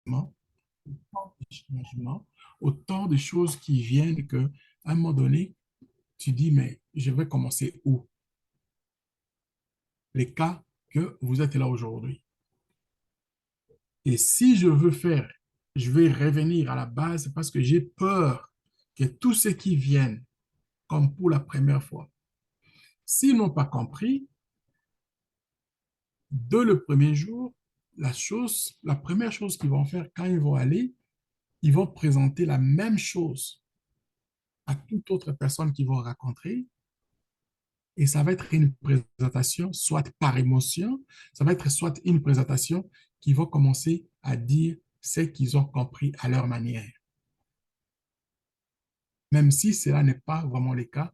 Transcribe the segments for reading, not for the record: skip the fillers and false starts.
autant de changements, autant de choses qui viennent que, à un moment donné, tu dis, mais je vais commencer où? Les cas que vous êtes là aujourd'hui. Et si je veux faire, je vais revenir à la base parce que j'ai peur que tous ceux qui viennent, comme pour la première fois, s'ils n'ont pas compris, dès le premier jour, la première chose qu'ils vont faire quand ils vont aller, ils vont présenter la même chose à toute autre personne qu'ils vont rencontrer. Et ça va être une présentation, soit par émotion, ça va être soit une présentation qui va commencer à dire ce qu'ils ont compris à leur manière, même si cela n'est pas vraiment le cas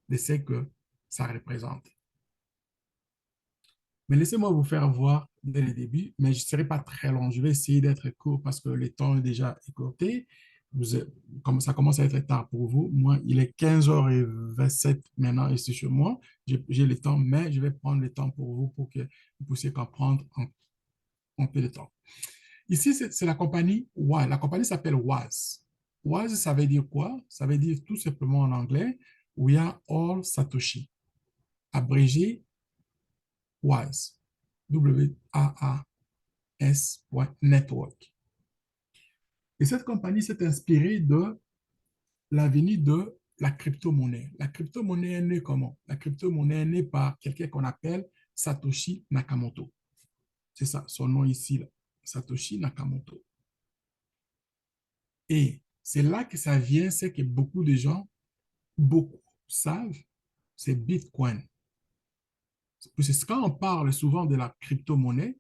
de ce que ça représente. Mais laissez-moi vous faire voir dès le début, mais je ne serai pas très long. Je vais essayer d'être court parce que le temps est déjà écourté. Comme ça commence à être tard pour vous. Moi, il est 15h27 maintenant ici chez moi. J'ai le temps, mais je vais prendre le temps pour vous pour que vous puissiez comprendre en peu de temps. Ici, c'est la compagnie WAS. La compagnie s'appelle WAS. WAS, ça veut dire quoi? Ça veut dire tout simplement en anglais, We are all Satoshi. Abrégé WAS. WAAS.network. Et cette compagnie s'est inspirée de l'avenue de la crypto-monnaie. La crypto-monnaie est née comment? La crypto-monnaie est née par quelqu'un qu'on appelle Satoshi Nakamoto. C'est ça, son nom ici, là. Satoshi Nakamoto. Et c'est là que ça vient, c'est que beaucoup de gens, beaucoup savent, c'est Bitcoin. Parce que quand on parle souvent de la crypto-monnaie,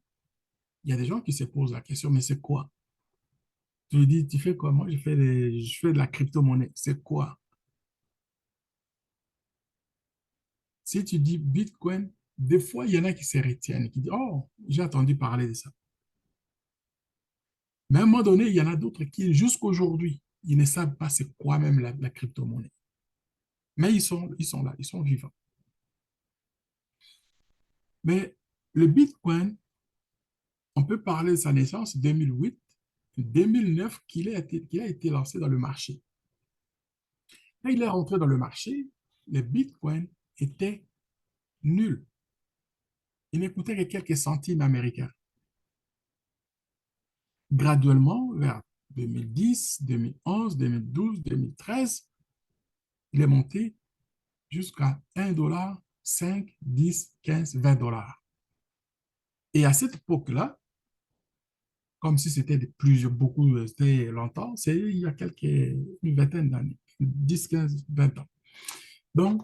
il y a des gens qui se posent la question, mais c'est quoi? Tu lui dis, tu fais quoi? Moi, je fais de la crypto-monnaie. C'est quoi? Si tu dis Bitcoin, des fois, il y en a qui se retiennent, qui disent, oh, j'ai entendu parler de ça. Mais à un moment donné, il y en a d'autres qui, jusqu'aujourd'hui, ils ne savent pas c'est quoi même la crypto-monnaie. Mais ils sont là, ils sont vivants. Mais le Bitcoin, on peut parler de sa naissance 2008, 2009, qu'il a été lancé dans le marché. Quand il est rentré dans le marché, le Bitcoin était nul. Il ne coûtait que quelques centimes américains. Graduellement, vers 2010, 2011, 2012, 2013, il est monté jusqu'à 1 $, 5, 10, 15, 20 $. Et à cette époque-là, comme si c'était beaucoup, c'était longtemps, c'est il y a une vingtaine d'années, 10, 15, 20 ans. Donc,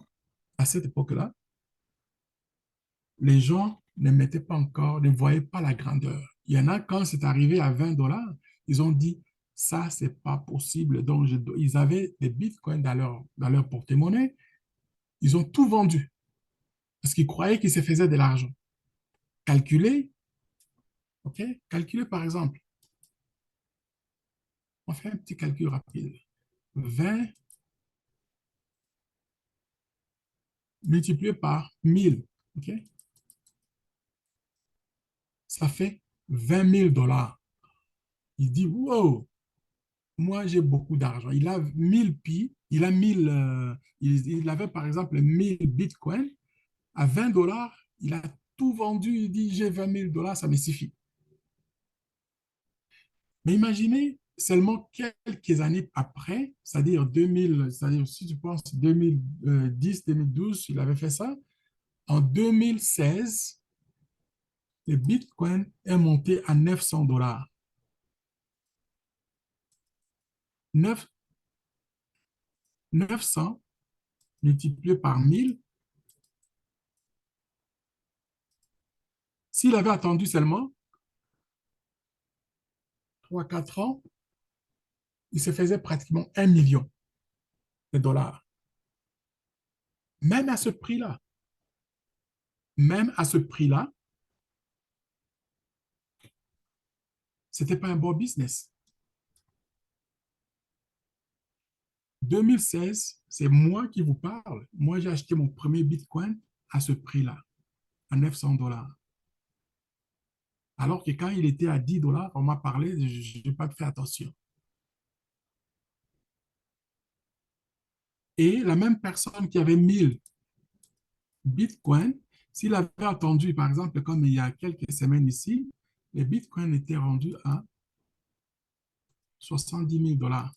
à cette époque-là, les gens ne mettaient pas encore, ne voyaient pas la grandeur. Il y en a, quand c'est arrivé à 20 $, ils ont dit, ça, c'est pas possible. Donc, ils avaient des bitcoins dans leur porte-monnaie. Ils ont tout vendu parce qu'ils croyaient qu'ils se faisaient de l'argent. Calculer, OK? Calculer, par exemple, on fait un petit calcul rapide. 20 multiplié par 1000, OK? Ça fait 20 000 $. Il dit, wow, moi j'ai beaucoup d'argent. Il a 1000 pi, il a 1000, il avait par exemple 1000 bitcoins. À 20 $, il a tout vendu. Il dit, j'ai 20 000 $, ça me suffit. Mais imaginez seulement quelques années après, c'est-à-dire 2000, c'est-à-dire si tu penses 2010, 2012, il avait fait ça. En 2016, le Bitcoin est monté à 900 $. 9, 900 multiplié par 1000. S'il avait attendu seulement 3, 4 ans, il se faisait pratiquement 1 million de dollars. Même à ce prix-là, même à ce prix-là, ce n'était pas un bon business. 2016, c'est moi qui vous parle. Moi, j'ai acheté mon premier Bitcoin à ce prix-là, à 900 $. Alors que quand il était à 10 dollars, on m'a parlé, je n'ai pas fait attention. Et la même personne qui avait 1000 bitcoins, s'il avait attendu, par exemple, comme il y a quelques semaines ici, les bitcoins étaient rendus à 70 000 dollars.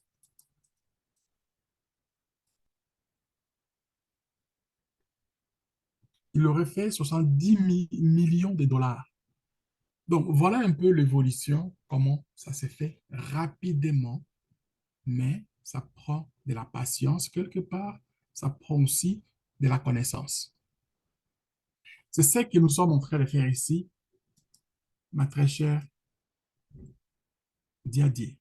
Il aurait fait 70 millions de dollars. Donc, voilà un peu l'évolution, comment ça s'est fait rapidement, mais ça prend de la patience quelque part, ça prend aussi de la connaissance. C'est ce que nous sommes en train de faire ici, ma très chère Diadier.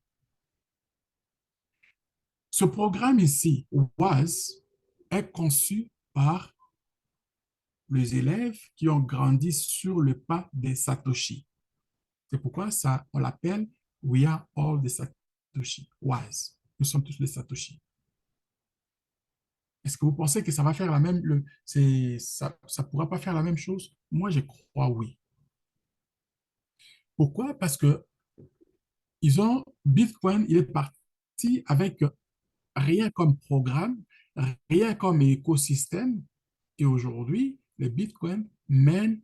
Ce programme ici, WAS, est conçu par les élèves qui ont grandi sur le pas des Satoshi. C'est pourquoi ça, on l'appelle We are all the Satoshi, WAS. Nous sommes tous les Satoshi. Est-ce que vous pensez que ça va faire la même, ça pourra pas faire la même chose? Moi, je crois oui. Pourquoi? Parce que Bitcoin, il est parti avec rien comme programme, rien comme écosystème. Et aujourd'hui, le Bitcoin mène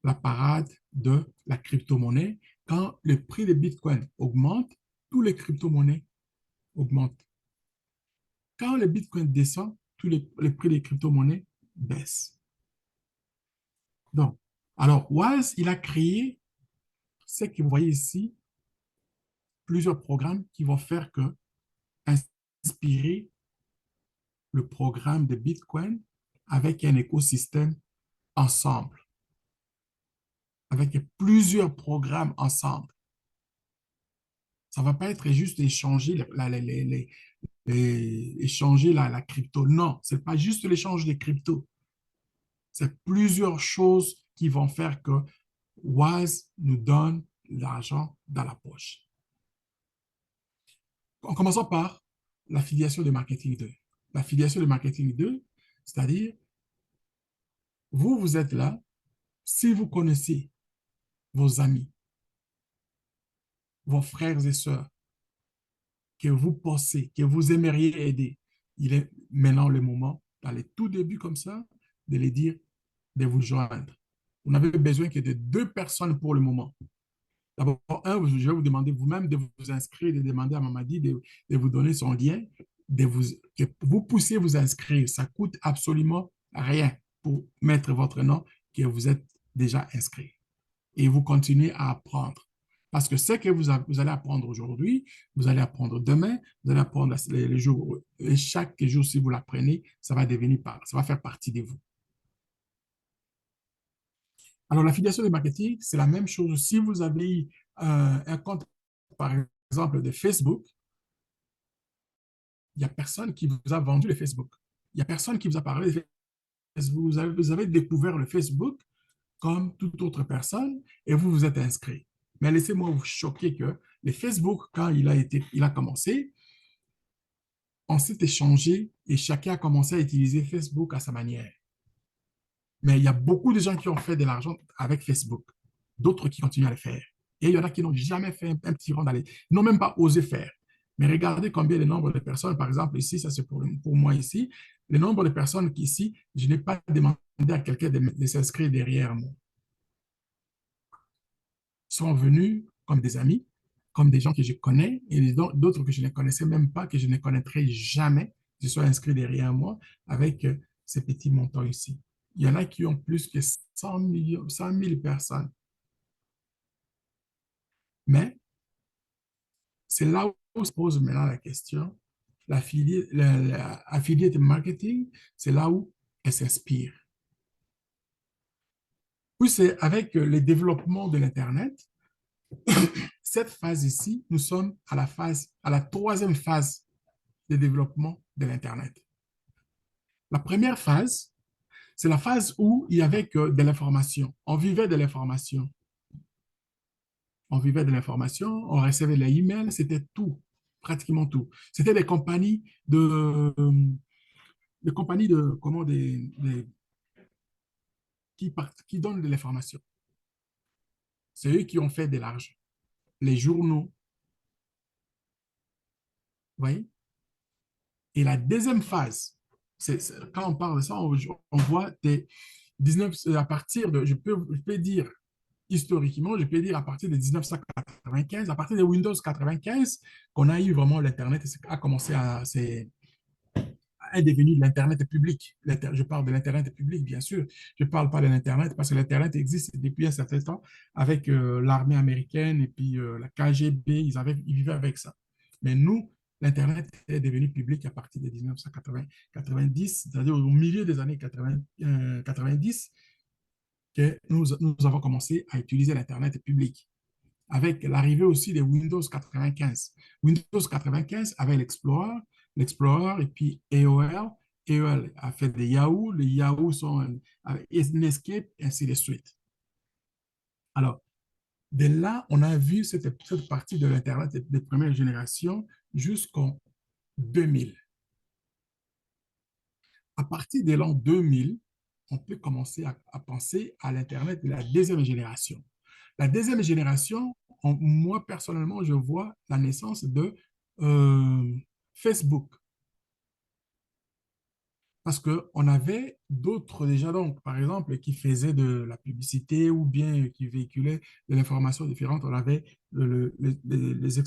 la parade de la crypto-monnaie. Quand le prix de Bitcoin augmente, tous les crypto-monnaies augmentent. Quand le Bitcoin descend, tous les prix des crypto-monnaies baissent. Donc, alors, Wise, il a créé ce que vous voyez ici, plusieurs programmes qui vont faire que inspirer le programme de Bitcoin avec un écosystème ensemble, avec plusieurs programmes ensemble. Ça ne va pas être juste échanger échanger la crypto. Non, ce n'est pas juste l'échange des cryptos. C'est plusieurs choses qui vont faire que Wise nous donne l'argent dans la poche. En commençant par l'affiliation de marketing 2. L'affiliation de marketing 2, c'est-à-dire, vous, vous êtes là, si vous connaissez vos amis, vos frères et sœurs, que vous pensez, que vous aimeriez aider, il est maintenant le moment, dans les tout débuts comme ça, de les dire, de vous joindre. Vous n'avez besoin que de deux personnes pour le moment. D'abord, je vais vous demander vous-même de vous inscrire, de demander à Mamadi de vous donner son lien, que vous puissiez vous inscrire. Ça coûte absolument rien pour mettre votre nom, que vous êtes déjà inscrit. Et vous continuez à apprendre. Parce que ce que vous allez apprendre aujourd'hui, vous allez apprendre demain, vous allez apprendre les jours, et chaque jour, si vous l'apprenez, ça va devenir, ça va faire partie de vous. Alors, l'affiliation de marketing, c'est la même chose. Si vous avez un compte, par exemple, de Facebook, il n'y a personne qui vous a vendu le Facebook. Il n'y a personne qui vous a parlé de Facebook. Vous avez découvert le Facebook comme toute autre personne et vous vous êtes inscrit. Mais laissez-moi vous choquer que le Facebook, quand il a commencé, on s'est échangé et chacun a commencé à utiliser Facebook à sa manière. Mais il y a beaucoup de gens qui ont fait de l'argent avec Facebook, d'autres qui continuent à le faire. Et il y en a qui n'ont jamais fait un petit rond d'aller, ils n'ont même pas osé faire. Mais regardez combien le nombre de personnes, par exemple, ici, ça c'est pour moi ici, le nombre de personnes qui ici, je n'ai pas demandé à quelqu'un de s'inscrire derrière moi. Ils sont venus comme des amis, comme des gens que je connais, et d'autres que je ne connaissais même pas, que je ne connaîtrai jamais, qui sont inscrits derrière moi avec ces petits montants ici. Il y en a qui ont plus que 100 millions, 100 000 personnes. Mais c'est là où se pose maintenant la question. L'affiliate marketing, c'est là où elle s'inspire. Puis c'est avec le développement de l'Internet, cette phase ici, nous sommes à la troisième phase de développement de l'Internet. La première phase, c'est la phase où il y avait que de l'information. On vivait de l'information. On vivait de l'information, on recevait les emails, c'était tout, pratiquement tout. C'était des compagnies de comment qui donnent de l'information. C'est eux qui ont fait de l'argent. Les journaux, vous voyez? Et la deuxième phase, quand on parle de ça, on voit des 19, à partir de, je peux dire historiquement, je peux dire à partir de 1995, à partir de Windows 95, qu'on a eu vraiment l'Internet, a commencé à, est devenu l'Internet public. Je parle de l'Internet public, bien sûr. Je ne parle pas de l'Internet parce que l'Internet existe depuis un certain temps avec l'armée américaine et puis la KGB, ils vivaient avec ça. Mais nous, l'Internet est devenu public à partir de 1990, c'est-à-dire au milieu des années 90, que nous avons commencé à utiliser l'Internet public avec l'arrivée aussi de Windows 95. Windows 95 avait l'Explorer et puis AOL. AOL a fait des Yahoo, les Yahoo sont Netscape, et ainsi de suite. Alors, de là, on a vu cette partie de l'Internet des premières générations jusqu'en 2000. À partir de l'an 2000, on peut commencer à penser à l'Internet de la deuxième génération. La deuxième génération, moi personnellement, je vois la naissance de euh, Facebook. Parce qu'on avait d'autres déjà, donc, par exemple, qui faisaient de la publicité ou bien qui véhiculaient de l'information différente. On avait les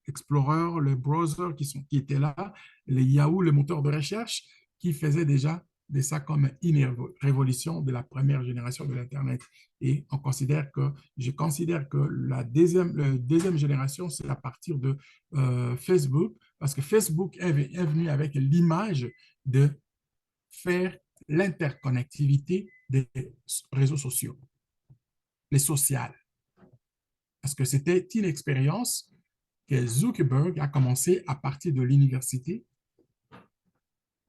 Explorer, les browsers qui étaient là, les Yahoo, les moteurs de recherche, qui faisaient déjà de ça comme une révolution de la première génération de l'Internet. Et je considère que la deuxième génération, c'est à partir de Facebook, parce que Facebook est venu avec l'image de faire l'interconnectivité des réseaux sociaux, les sociales. Parce que c'était une expérience que Zuckerberg a commencé à partir de l'université.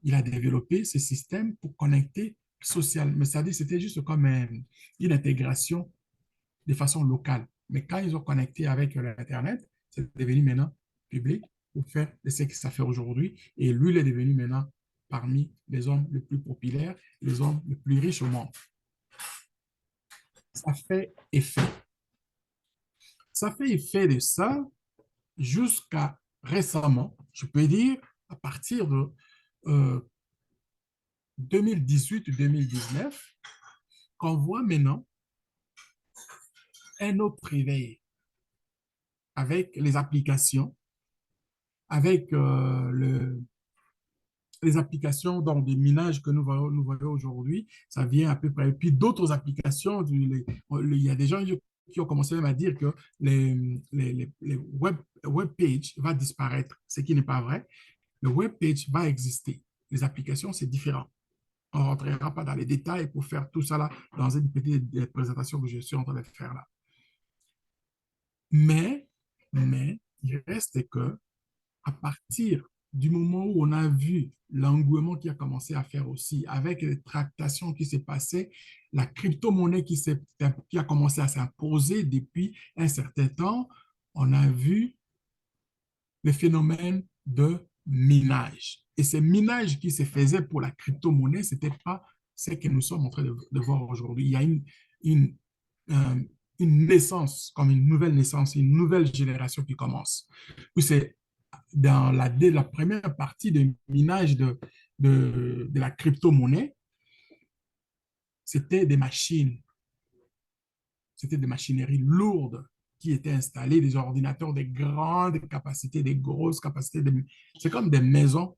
Il a développé ce système pour connecter social. Mais c'est-à-dire c'était juste comme une intégration de façon locale. Mais quand ils ont connecté avec l'Internet, c'est devenu maintenant public pour faire ce que ça fait aujourd'hui. Et lui, il est devenu maintenant parmi les hommes les plus populaires, les hommes les plus riches au monde. Ça fait effet. Ça fait effet de ça jusqu'à récemment, je peux dire, à partir de 2018-2019, qu'on voit maintenant un autre réveil avec les applications, avec les applications dans des minages que nous voyons aujourd'hui, ça vient à peu près. Et puis d'autres applications, il y a des gens qui ont commencé même à dire que les web pages va disparaître, ce qui n'est pas vrai. Le web page va exister. Les applications, c'est différent. On ne rentrera pas dans les détails pour faire tout ça là dans une petite présentation que je suis en train de faire là. Mais, mais, il reste que à partir du moment où on a vu l'engouement qui a commencé à faire aussi, avec les tractations qui s'est passées, la crypto-monnaie qui a commencé à s'imposer depuis un certain temps, on a vu le phénomène de minage. Et ces minages qui se faisaient pour la crypto-monnaie, ce n'était pas ce que nous sommes en train de voir aujourd'hui. Il y a une, euh, une naissance, comme une nouvelle naissance, une nouvelle génération qui commence. C'est dans la première partie de minage de la crypto-monnaie, c'était des machines, c'était des machineries lourdes qui étaient installées, des ordinateurs de grandes capacités, des grosses capacités. C'est comme des maisons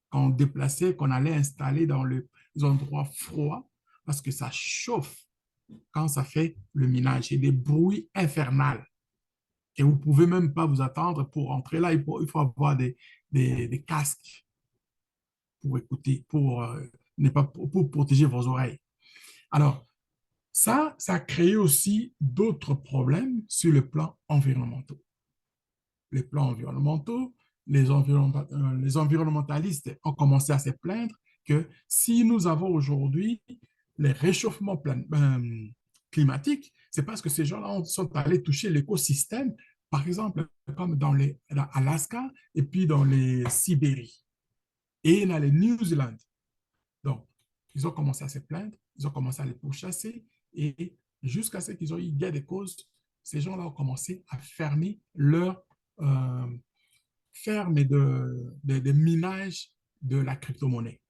qu'on déplaçait, qu'on allait installer dans les endroits froids parce que ça chauffe quand ça fait le minage et des bruits infernaux. Et vous ne pouvez même pas vous attendre pour entrer là. Il faut avoir des casques pour écouter, ne pas, pour protéger vos oreilles. Alors, ça a créé aussi d'autres problèmes sur le plan environnemental. Les plans environnementaux, les environnementalistes ont commencé à se plaindre que si nous avons aujourd'hui les réchauffements climatiques, c'est parce que ces gens-là sont allés toucher l'écosystème, par exemple, comme dans l'Alaska et puis dans les Sibéries et dans les New Zealand. Donc, ils ont commencé à se plaindre, ils ont commencé à les pourchasser et jusqu'à ce qu'ils ont eu gain de cause, ces gens-là ont commencé à fermer leur euh, ferme de minage de la crypto-monnaie.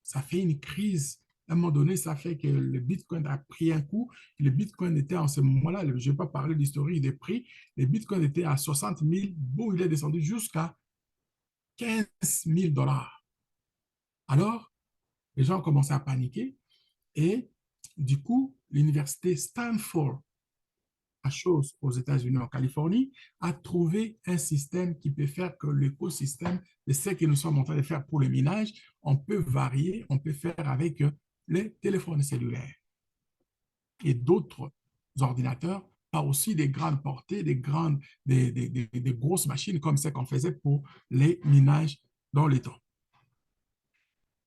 Ça fait une crise. À un moment donné, ça fait que le Bitcoin a pris un coup. Le Bitcoin était en ce moment-là, je ne vais pas parler d'historique des prix, le Bitcoin était à 60 000, bon, il est descendu jusqu'à 15 000 dollars. Alors, les gens ont commencé à paniquer et du coup, l'université Stanford, à chose aux États-Unis, en Californie, a trouvé un système qui peut faire que l'écosystème de ce que nous sommes en train de faire pour le minage, on peut varier, on peut faire avec les téléphones cellulaires et d'autres ordinateurs, pas aussi des grandes portées, des grosses machines comme ce qu'on faisait pour les minages dans les temps.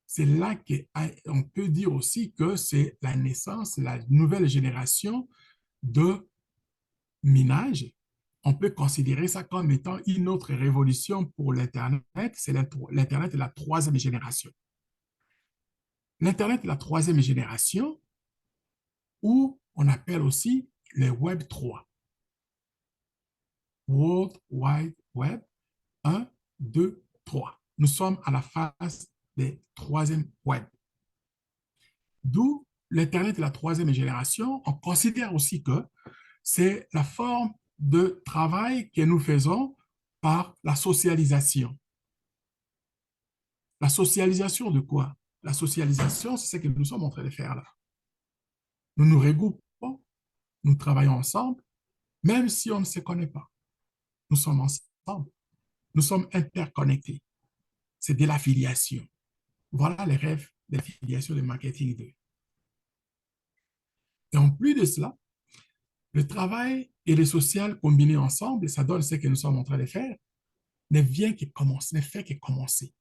C'est là qu'on peut dire aussi que c'est la naissance, la nouvelle génération de minage. On peut considérer ça comme étant une autre révolution pour l'Internet. C'est l'Internet de la troisième génération. L'Internet de la troisième génération, ou on appelle aussi le Web 3. World Wide Web 1, 2, 3. Nous sommes à la phase des troisième web. D'où l'Internet de la troisième génération, on considère aussi que c'est la forme de travail que nous faisons par la socialisation. La socialisation de quoi? La socialisation, c'est ce que nous sommes en train de faire là. Nous nous regroupons, nous travaillons ensemble, même si on ne se connaît pas. Nous sommes ensemble, nous sommes interconnectés. C'est de l'affiliation. Voilà les rêves de l'affiliation de marketing 2. Et en plus de cela, le travail et le social combinés ensemble, ça donne ce que nous sommes en train de faire, ne vient que commencer, ne fait que commencer.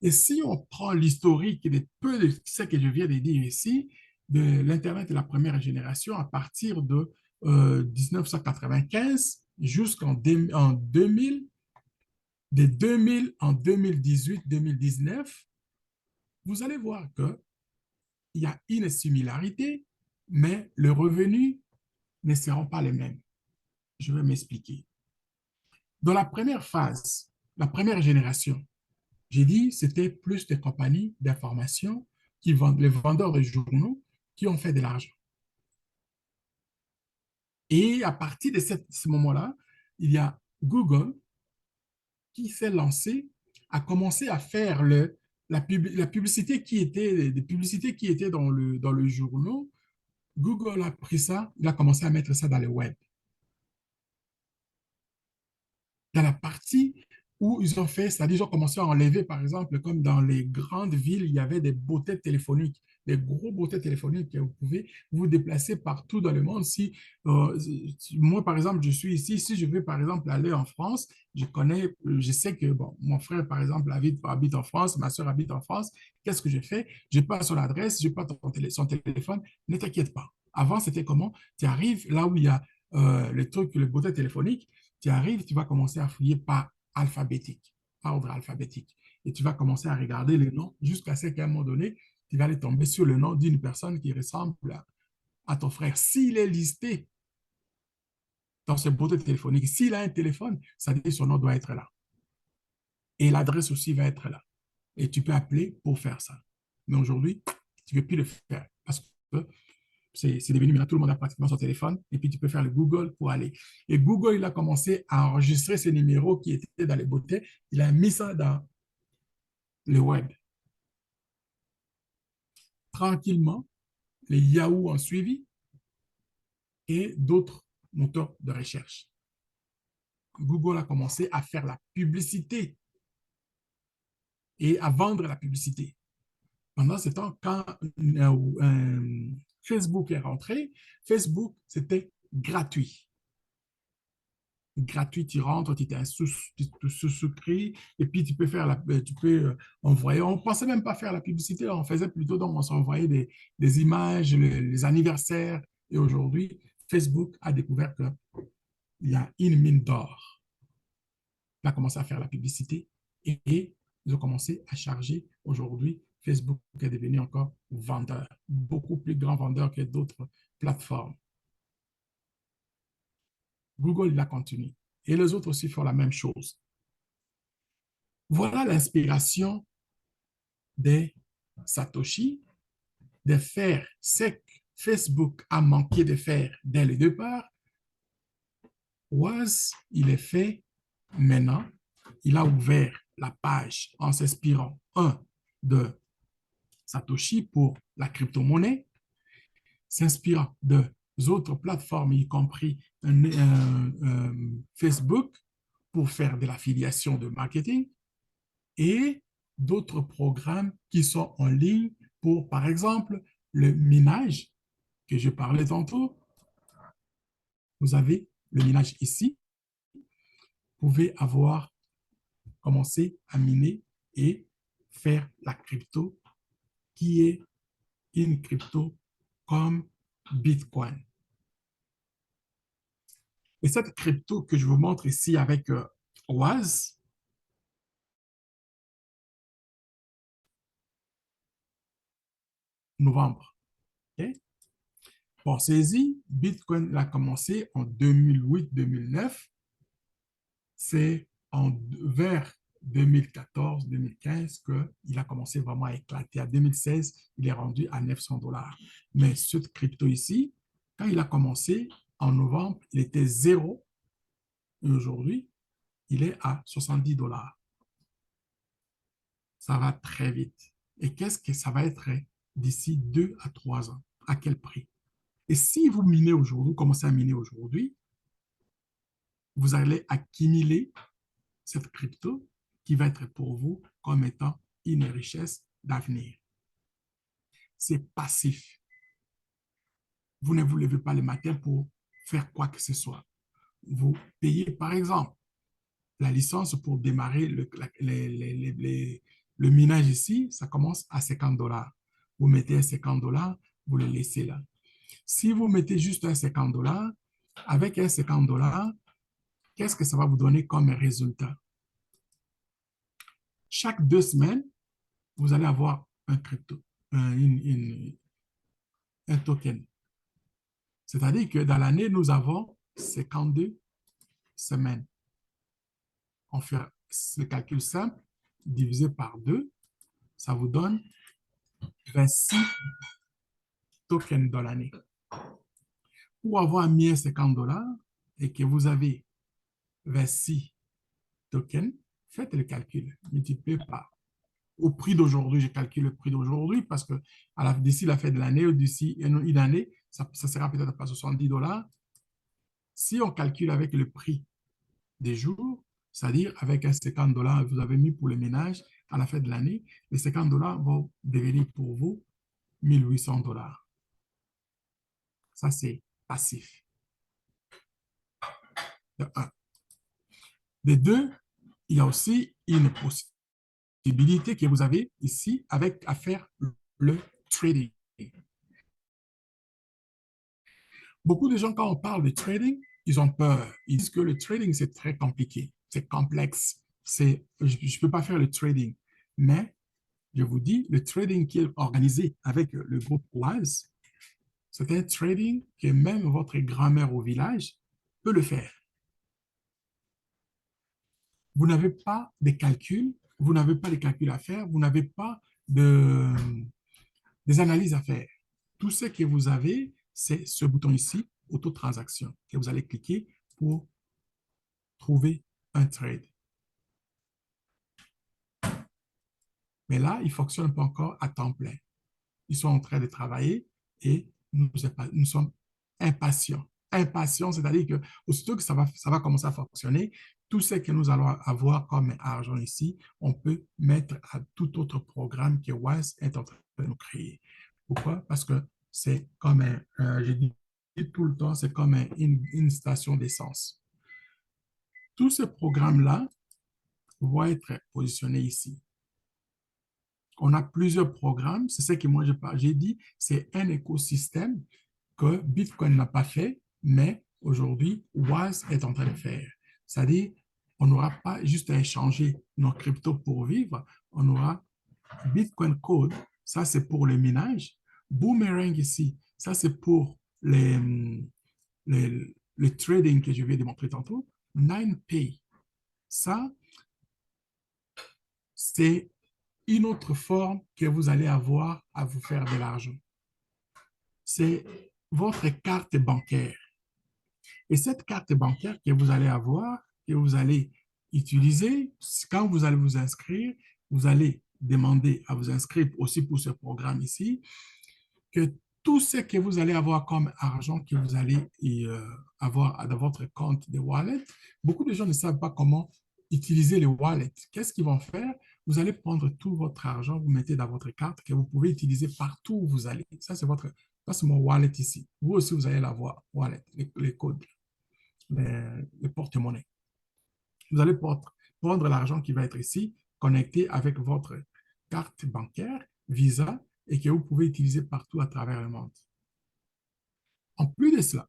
Et si on prend l'historique de peu de ce que je viens de dire ici, de l'Internet de la première génération à partir de 1995 jusqu'en 2000, de 2000 en 2018-2019, vous allez voir qu'il y a une similarité, mais les revenus ne seront pas les mêmes. Je vais m'expliquer. Dans la première phase, la première génération, j'ai dit c'était plus de compagnies d'information qui vendent, les vendeurs de journaux qui ont fait de l'argent. Et à partir de ce moment-là, il y a Google qui s'est lancé, a commencé à faire la publicité qui était, des publicités qui étaient dans le journal. Google a pris ça, il a commencé à mettre ça dans le web. Dans la partie où ils ont fait, c'est-à-dire ils ont commencé à enlever, par exemple, comme dans les grandes villes, il y avait des beautés téléphoniques, des gros beautés téléphoniques que vous pouvez vous déplacer partout dans le monde. Moi, par exemple, je suis ici, si je veux, par exemple, aller en France, je sais que, bon, mon frère, par exemple, habite en France, ma soeur habite en France. Qu'est-ce que je fais? Je passe son adresse, je passe son téléphone, ne t'inquiète pas. Avant, c'était comment? Tu arrives là où il y a le truc, le beauté téléphonique, tu arrives, tu vas commencer à fouiller par alphabétique, par ordre alphabétique. Et tu vas commencer à regarder les noms jusqu'à ce qu'à un moment donné, tu vas aller tomber sur le nom d'une personne qui ressemble à ton frère. S'il est listé dans ce beauté téléphonique, s'il a un téléphone, ça veut dire que son nom doit être là. Et l'adresse aussi va être là. Et tu peux appeler pour faire ça. Mais aujourd'hui, tu ne peux plus le faire parce que c'est devenu maintenant, tout le monde a pratiquement son téléphone, et puis tu peux faire le Google pour aller. Et Google, il a commencé à enregistrer ces numéros qui étaient dans les beautés, il a mis ça dans le web. Tranquillement, les Yahoo ont suivi et d'autres moteurs de recherche. Google a commencé à faire la publicité et à vendre la publicité. Pendant ce temps, quand Facebook est rentré, Facebook, c'était gratuit. Gratuit, tu rentres, tu te souscris, et puis tu peux faire tu peux envoyer. On ne pensait même pas faire la publicité, on faisait plutôt, donc on s'envoyait des images, les anniversaires. Et aujourd'hui, Facebook a découvert qu'il y a une mine d'or. Il a commencé à faire la publicité et ils ont commencé à charger. Aujourd'hui, Facebook est devenu encore vendeur, beaucoup plus grand vendeur que d'autres plateformes. Google, il a continué. Et les autres aussi font la même chose. Voilà l'inspiration des Satoshi de faire ce que Facebook a manqué de faire dès le départ. Waz, il est fait maintenant. Il a ouvert la page en s'inspirant, un, de Satoshi pour la crypto-monnaie, s'inspirant de autres plateformes, y compris Facebook, pour faire de l'affiliation de marketing, et d'autres programmes qui sont en ligne pour, par exemple, le minage que je parlais tantôt. Vous avez le minage ici. Vous pouvez avoir commencé à miner et faire la crypto qui est une crypto comme Bitcoin. Et cette crypto que je vous montre ici avec Oaz, novembre. Okay? Pensez-y, Bitcoin a commencé en 2008-2009. C'est vers 2014-2015 qu'il a commencé vraiment à éclater. En 2016, il est rendu à 900 dollars. Mais cette crypto ici, quand il a commencé en novembre, il était zéro. Et aujourd'hui, il est à 70 dollars. Ça va très vite. Et qu'est-ce que ça va être d'ici 2 à 3 ans? À quel prix? Et si vous minez aujourd'hui, vous commencez à miner aujourd'hui, vous allez accumuler cette crypto qui va être pour vous comme étant une richesse d'avenir. C'est passif. Vous ne vous levez pas le matin pour faire quoi que ce soit. Vous payez, par exemple, la licence pour démarrer le minage ici, ça commence à 50 dollars. Vous mettez 50 dollars, vous le laissez là. Si vous mettez juste un 50 dollars, avec un 50 dollars, qu'est-ce que ça va vous donner comme résultat? Chaque 2 semaines, vous allez avoir un crypto, un token. C'est-à-dire que dans l'année, nous avons 52 semaines. On fait le calcul simple, divisé par 2, ça vous donne 26 tokens dans l'année. Pour avoir mis 50 dollars et que vous avez 26 tokens, faites le calcul, multipliez par. Au prix d'aujourd'hui, je calcule le prix d'aujourd'hui parce que d'ici la fin de l'année ou d'ici une année, ça sera peut-être pas 70 dollars. Si on calcule avec le prix des jours, c'est-à-dire avec un 50 dollars que vous avez mis pour le ménage à la fin de l'année, les 50 dollars vont devenir pour vous 1800 dollars. Ça, c'est passif. De un. De deux, il y a aussi une possibilité que vous avez ici avec à faire le trading. Beaucoup de gens, quand on parle de trading, ils ont peur. Ils disent que le trading, c'est très compliqué, c'est complexe. Je ne peux pas faire le trading. Mais je vous dis, le trading qui est organisé avec le groupe Wise, c'est un trading que même votre grand-mère au village peut le faire. Vous n'avez pas de calculs, vous n'avez pas de calculs à faire, vous n'avez pas des analyses à faire. Tout ce que vous avez, c'est ce bouton ici, autotransaction, que vous allez cliquer pour trouver un trade. Mais là, il ne fonctionne pas encore à temps plein. Ils sont en train de travailler et nous sommes impatients. Impatients, c'est-à-dire que aussitôt que ça va commencer à fonctionner, tout ce que nous allons avoir comme argent ici, on peut mettre à tout autre programme que Wise est en train de nous créer. Pourquoi? Parce que c'est comme je dis tout le temps, c'est comme une station d'essence. Tous ces programmes-là vont être positionnés ici. On a plusieurs programmes. C'est ce que moi j'ai dit, c'est un écosystème que Bitcoin n'a pas fait, mais aujourd'hui, Wise est en train de faire. C'est-à-dire, on n'aura pas juste à échanger nos cryptos pour vivre, on aura Bitcoin Code, ça c'est pour le minage. Boomerang ici, ça c'est pour les, le trading que je vais démontrer tantôt, 9Pay. Ça, c'est une autre forme que vous allez avoir à vous faire de l'argent. C'est votre carte bancaire. Et cette carte bancaire que vous allez avoir, que vous allez utiliser, quand vous allez vous inscrire, vous allez demander à vous inscrire aussi pour ce programme ici, que tout ce que vous allez avoir comme argent que vous allez avoir dans votre compte de wallet, beaucoup de gens ne savent pas comment utiliser les wallets. Qu'est-ce qu'ils vont faire? Vous allez prendre tout votre argent, vous mettez dans votre carte que vous pouvez utiliser partout où vous allez. Ça c'est mon wallet ici. Vous aussi, vous allez l'avoir, wallet, les codes, les porte-monnaies. Vous allez prendre l'argent qui va être ici, connecté avec votre carte bancaire, Visa, et que vous pouvez utiliser partout à travers le monde. En plus de cela,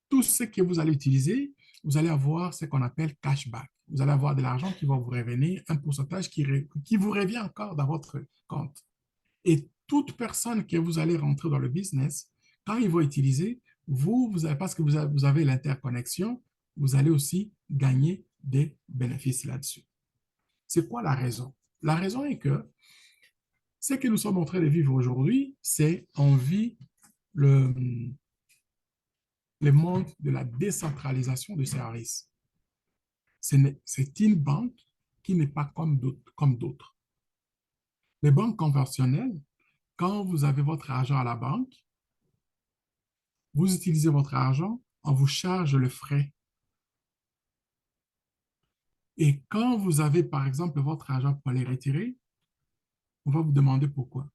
tout ce que vous allez utiliser, vous allez avoir ce qu'on appelle cashback. Vous allez avoir de l'argent qui va vous revenir, un pourcentage qui vous revient encore dans votre compte. Et toute personne que vous allez rentrer dans le business, quand ils vont utiliser, parce que vous avez l'interconnexion, vous allez aussi gagner des bénéfices là-dessus. C'est quoi la raison? La raison est que ce que nous sommes en train de vivre aujourd'hui, c'est on vit le, le monde de la décentralisation de services. C'est une banque qui n'est pas comme d'autres. Les banques conventionnelles, quand vous avez votre argent à la banque, vous utilisez votre argent, on vous charge le frais. Et quand vous avez, par exemple, votre argent pour les retirer, on va vous demander pourquoi.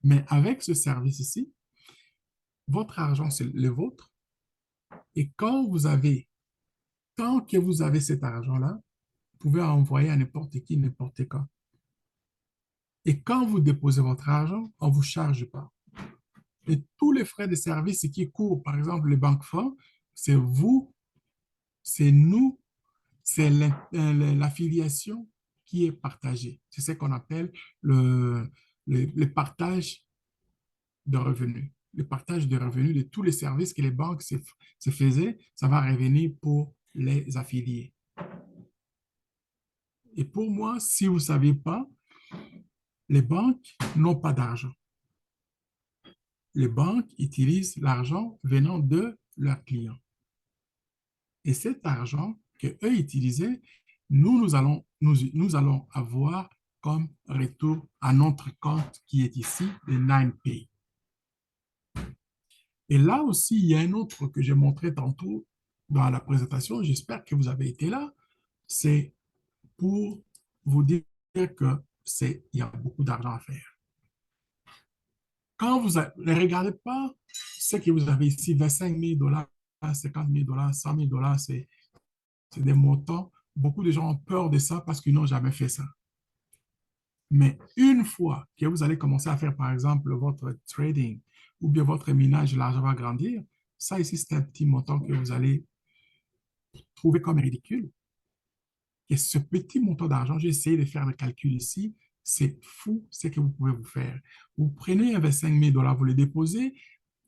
Mais avec ce service ici, votre argent, c'est le vôtre. Et tant que vous avez cet argent-là, vous pouvez envoyer à n'importe qui, n'importe quand. Et quand vous déposez votre argent, on ne vous charge pas. Et tous les frais de service qui courent, par exemple, les banques font, c'est vous, c'est nous, c'est l'affiliation qui est partagée. C'est ce qu'on appelle le partage de revenus. Le partage de revenus de tous les services que les banques se faisaient, ça va revenir pour les affiliés. Et pour moi, si vous ne savez pas, les banques n'ont pas d'argent. Les banques utilisent l'argent venant de leurs clients. Et cet argent qu'eux utilisaient, nous allons avoir comme retour à notre compte qui est ici, le 9Pay. Et là aussi, il y a un autre que j'ai montré tantôt dans la présentation, j'espère que vous avez été là, c'est pour vous dire que il y a beaucoup d'argent à faire. Quand ne regardez pas ce que vous avez ici, 25 000 dollars, 50 000 dollars, 100 000 dollars, c'est des montants. Beaucoup de gens ont peur de ça parce qu'ils n'ont jamais fait ça. Mais une fois que vous allez commencer à faire, par exemple, votre trading ou bien votre minage, l'argent va grandir, ça ici, c'est un petit montant que vous allez trouver comme ridicule. Et ce petit montant d'argent, j'ai essayé de faire le calcul ici, c'est fou ce que vous pouvez vous faire. Vous prenez 25 000 dollars, vous les déposez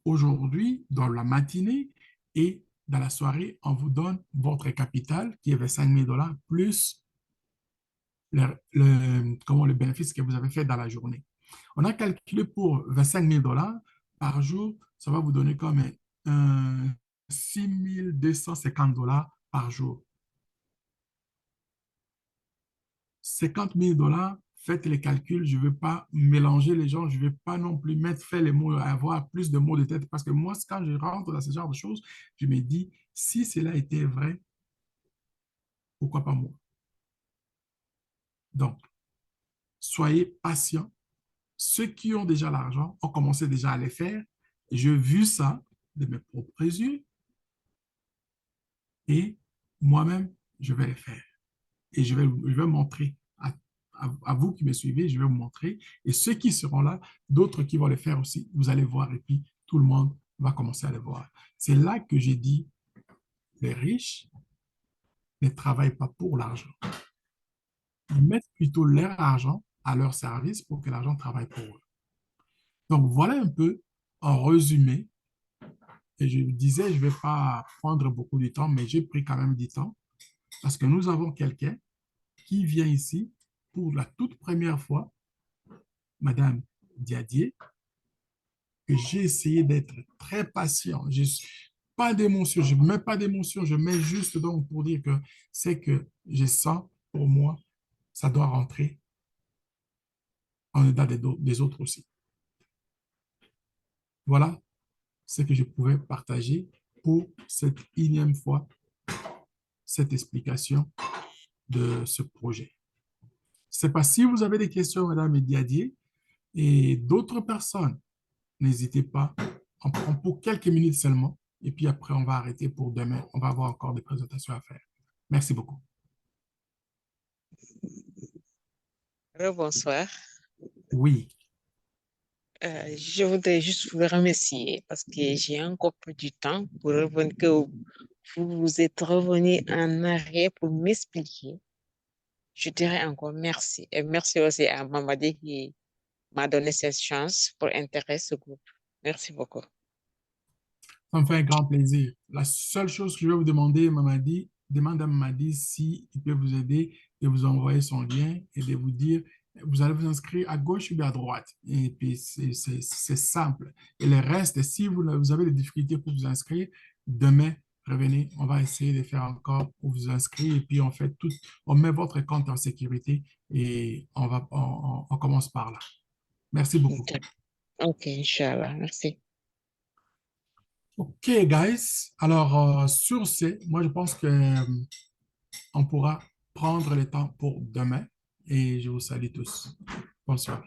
aujourd'hui, dans la matinée, et dans la soirée, on vous donne votre capital qui est 25 000 dollars plus le bénéfice que vous avez fait dans la journée. On a calculé pour 25 000 dollars par jour, ça va vous donner comme 6 250 dollars par jour. 50 000 dollars, faites les calculs, je ne veux pas mélanger les gens, je ne veux pas non plus faire les mots, avoir plus de mots de tête, parce que moi, quand je rentre dans ce genre de choses, je me dis, si cela était vrai, pourquoi pas moi? Donc, soyez patients. Ceux qui ont déjà l'argent ont commencé déjà à les faire. J'ai vu ça de mes propres yeux et moi-même, je vais les faire. Et je vais montrer à vous qui me suivez, je vais vous montrer. Et ceux qui seront là, d'autres qui vont le faire aussi, vous allez voir. Et puis, tout le monde va commencer à le voir. C'est là que j'ai dit, les riches ne travaillent pas pour l'argent. Ils mettent plutôt leur argent à leur service pour que l'argent travaille pour eux. Donc, voilà un peu, en résumé, et je disais, je ne vais pas prendre beaucoup de temps, mais j'ai pris quand même du temps parce que nous avons quelqu'un qui vient ici pour la toute première fois, Madame Diadier, que j'ai essayé d'être très patient. Pas d'émotion, je ne mets pas d'émotion, je mets juste donc pour dire que c'est que je sens pour moi, ça doit rentrer en dedans des autres aussi. Voilà ce que je pouvais partager pour cette énième fois, cette explication de ce projet. C'est pas si vous avez des questions, Madame Diadier, et d'autres personnes, n'hésitez pas. On prend pour quelques minutes seulement, et puis après, on va arrêter pour demain. On va avoir encore des présentations à faire. Merci beaucoup. Bonsoir. Oui, Je voudrais juste vous remercier parce que j'ai encore peu du temps pour revenir, que vous êtes revenu en arrière pour m'expliquer. Je dirais encore merci. Et merci aussi à Mamadi qui m'a donné cette chance pour intégrer ce groupe. Merci beaucoup. ça me fait un grand plaisir. La seule chose que je vais vous demander, Mamadi, demande à Mamadi s'il peut vous aider et vous envoyer son lien et de vous dire, vous allez vous inscrire à gauche ou bien à droite. Et puis, c'est simple. Et le reste, si vous avez des difficultés pour vous inscrire, demain, revenez, on va essayer de faire encore pour vous inscrire et puis on fait tout, on met votre compte en sécurité et on commence par là. Merci beaucoup. Ok, ok, Inch'Allah. Merci. OK, guys. Alors, sur ce, moi, je pense que on pourra prendre le temps pour demain et je vous salue tous. Bonsoir.